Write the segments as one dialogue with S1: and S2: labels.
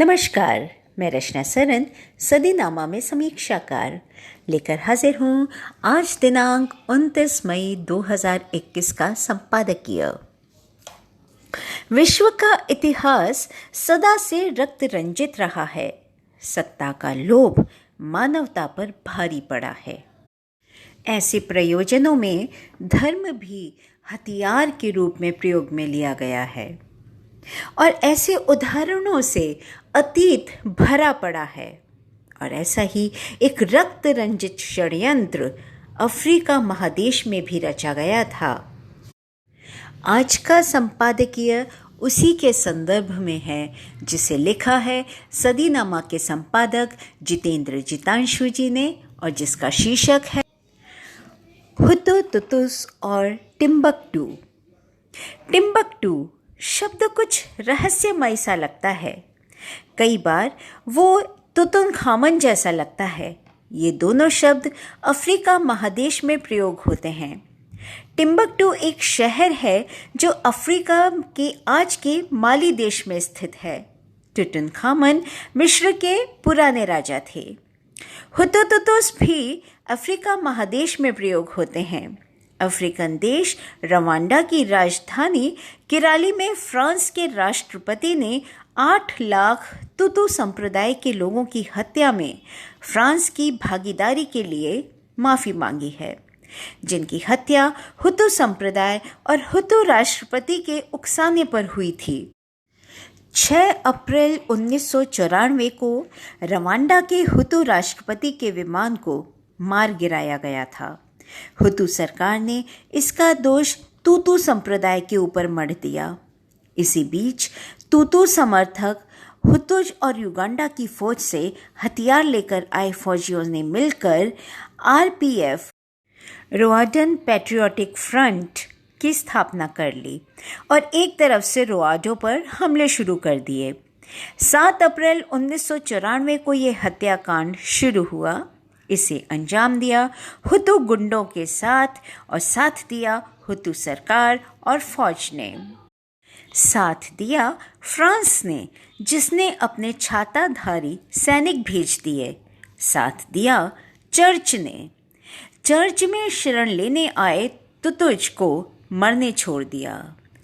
S1: नमस्कार, मैं रचना सरन सदीनामा में समीक्षाकार लेकर हाजिर हूँ आज दिनांक 29 मई 2021 का संपादकीय। विश्व का इतिहास सदा से रक्त रंजित रहा है। सत्ता का लोभ मानवता पर भारी पड़ा है। ऐसे प्रयोजनों में धर्म भी हथियार के रूप में प्रयोग में लिया गया है और ऐसे उदाहरणों से अतीत भरा पड़ा है। और ऐसा ही एक रक्त रंजित षड्यंत्र अफ्रीका महादेश में भी रचा गया था। आज का संपादकीय उसी के संदर्भ में है, जिसे लिखा है सदीनामा के संपादक जितेंद्र जितांशु जी ने और जिसका शीर्षक है हुतु तुतुस और टिम्बकटू। टिम्बकटू शब्द कुछ रहस्यमय सा लगता है। कई बार वो तुतुनखामन जैसा लगता है। ये दोनों शब्द अफ्रीका महादेश में प्रयोग होते हैं। टिम्बकटू एक शहर है जो अफ्रीका के आज के माली देश में स्थित है। तुतुनखामन मिस्र के पुराने राजा थे। हुतुतुतुस भी अफ्रीका महादेश में प्रयोग होते हैं। अफ्रीकन देश रवांडा की राजधानी किराली में फ्रांस के राष्ट्रपति ने 8 लाख तुतु संप्रदाय के लोगों की हत्या में फ्रांस की भागीदारी के लिए माफ़ी मांगी है, जिनकी हत्या हुतु संप्रदाय और हुतु राष्ट्रपति के उकसाने पर हुई थी। 6 अप्रैल 1994 को रवांडा के हुतु राष्ट्रपति के विमान को मार गिराया गया था। हुतु सरकार ने इसका दोष तुतु संप्रदाय के ऊपर मढ़ दिया। इसी बीच तुतु समर्थक हुतुज और युगांडा की फौज से हथियार लेकर आए फौजियों ने मिलकर आरपीएफ रुआंडन पैट्रियोटिक फ्रंट की स्थापना कर ली और एक तरफ से रुआंडा पर हमले शुरू कर दिए। 7 अप्रैल 1994 को यह हत्याकांड शुरू हुआ। इसे अंजाम दिया हुतु गुंडों के साथ और साथ दिया हुतु सरकार और फौज ने। साथ दिया फ्रांस ने, जिसने अपने छाताधारी सैनिक भेज दिए। साथ दिया चर्च ने। चर्च में शरण लेने आए तुतुज को मरने छोड़ दिया।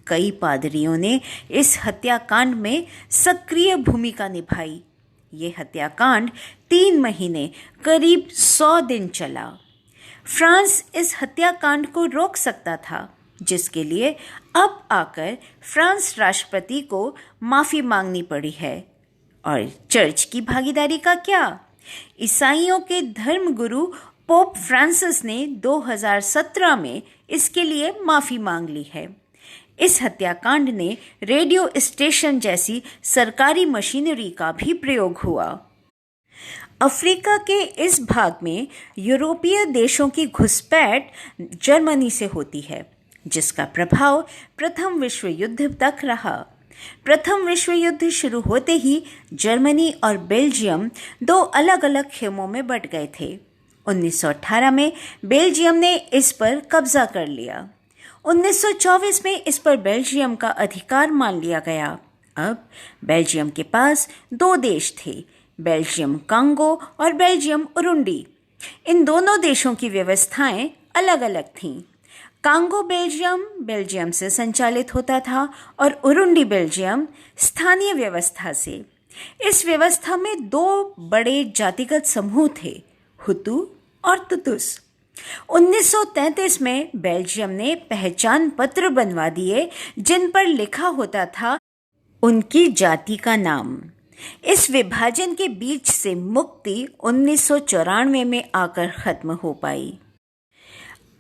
S1: कई पादरियों ने इस हत्याकांड में सक्रिय भूमिका निभाई। ये हत्याकांड 3 महीने करीब 100 दिन चला। फ्रांस इस हत्याकांड को रोक सकता था, जिसके लिए अब आकर फ्रांस राष्ट्रपति को माफ़ी मांगनी पड़ी है। और चर्च की भागीदारी का क्या? ईसाइयों के धर्मगुरु पोप फ्रांसिस ने 2017 में इसके लिए माफ़ी मांग ली है। इस हत्याकांड ने रेडियो स्टेशन जैसी सरकारी मशीनरी का भी प्रयोग हुआ। अफ्रीका के इस भाग में यूरोपीय देशों की घुसपैठ जर्मनी से होती है, जिसका प्रभाव प्रथम विश्व युद्ध तक रहा। प्रथम विश्व युद्ध शुरू होते ही जर्मनी और बेल्जियम 2 अलग अलग खेमों में बंट गए थे। 1918 में बेल्जियम ने इस पर कब्जा कर लिया। 1924 में इस पर बेल्जियम का अधिकार मान लिया गया। अब बेल्जियम के पास 2 देश थे, बेल्जियम कांगो और बेल्जियम उरुंडी। इन दोनों देशों की व्यवस्थाएं अलग अलग थीं। कांगो बेल्जियम से संचालित होता था और उरुंडी बेल्जियम स्थानीय व्यवस्था से। इस व्यवस्था में 2 बड़े जातिगत समूह थे, हुतु और तुतुस। 1933 में बेल्जियम ने पहचान पत्र बनवा दिए, जिन पर लिखा होता था उनकी जाति का नाम। इस विभाजन के बीच से मुक्ति 1994 में आकर खत्म हो पाई।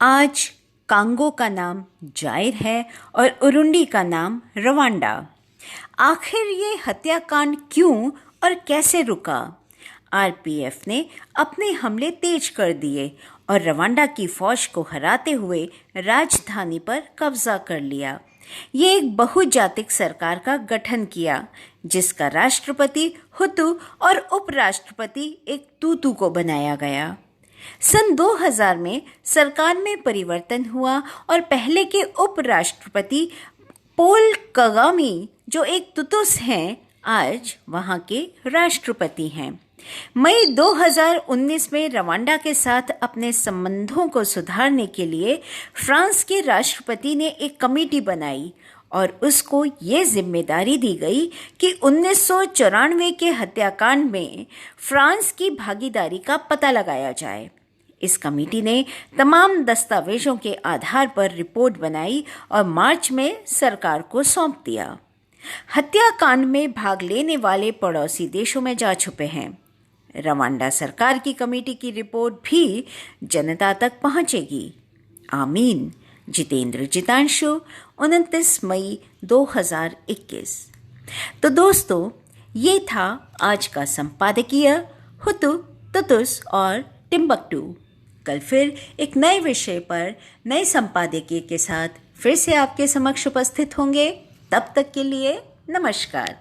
S1: आज कांगो का नाम जायर है और उरुंडी का नाम रवांडा। आखिर ये हत्याकांड क्यों और कैसे रुका? आरपीएफ ने अपने हमले तेज कर दिए और रवांडा की फौज को हराते हुए राजधानी पर कब्जा कर लिया। ये एक बहुजातिक सरकार का गठन किया, जिसका राष्ट्रपति हुतु और उपराष्ट्रपति एक तुतु को बनाया गया। सन 2000 में सरकार में परिवर्तन हुआ और पहले के उपराष्ट्रपति पोल कगामी, जो एक तुतुस हैं, आज वहां के राष्ट्रपति हैं। मई 2019 में रवांडा के साथ अपने संबंधों को सुधारने के लिए फ्रांस के राष्ट्रपति ने एक कमेटी बनाई और उसको ये जिम्मेदारी दी गई कि 1994 के हत्याकांड में फ्रांस की भागीदारी का पता लगाया जाए। इस कमेटी ने तमाम दस्तावेजों के आधार पर रिपोर्ट बनाई और मार्च में सरकार को सौंप दिया। हत्याकांड में भाग लेने वाले पड़ोसी देशों में जा छुपे हैं। रवांडा सरकार की कमेटी की रिपोर्ट भी जनता तक पहुंचेगी। आमीन। जितेंद्र जितांशु, 29 मई 2021। तो दोस्तों, ये था आज का संपादकीय हुतु, तुतुस और टिम्बकटू। कल फिर एक नए विषय पर नए संपादकीय के साथ फिर से आपके समक्ष उपस्थित होंगे। तब तक के लिए नमस्कार।